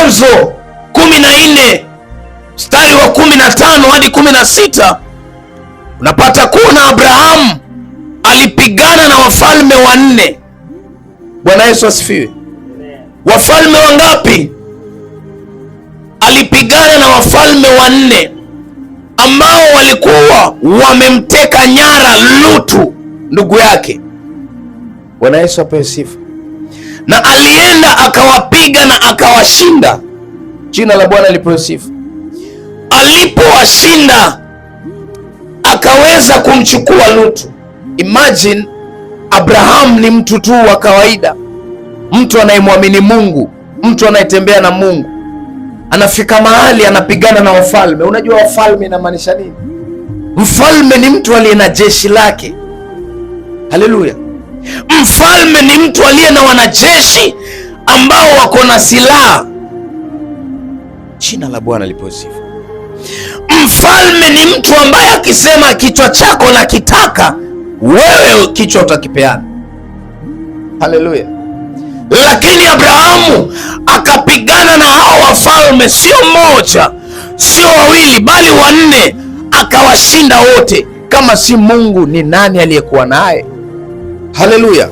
Mwanzo 14 mstari wa 15 hadi 16 unapata kuona Abrahamu alipigana na wafalme wanne. Bwana Yesu asifiwe. Wafalme wangapi? Alipigana na wafalme wanne ambao walikuwa wamemteka nyara Lutu ndugu yake. Bwana Yesu apewe sifa. Na alienda akawapiga na akawashinda. Jina la Bwana lipewe sifa. Alipowashinda akaweza kumchukua Lutu. Imagine, Abraham ni mtu tu wa kawaida, mtu anayemwamini Mungu, mtu anayetembea na Mungu, anafika mahali anapigana na wafalme. Unajua wafalme inamaanisha nini? Mfalme ni mtu aliye na jeshi lake. Haleluya! Mfalme ni mtu aliye na wanajeshi ambao wako na silaha. Jina la Bwana lipewe sifa. Mfalme ni mtu ambaye akisema kichwa chako na kitaka, wewe kichwa utakipeana. Haleluya! Lakini Abrahamu akapigana na hao wafalme, sio mmoja, sio wawili, bali wanne, akawashinda wote. Kama si Mungu, ni nani aliyekuwa naye? Haleluya!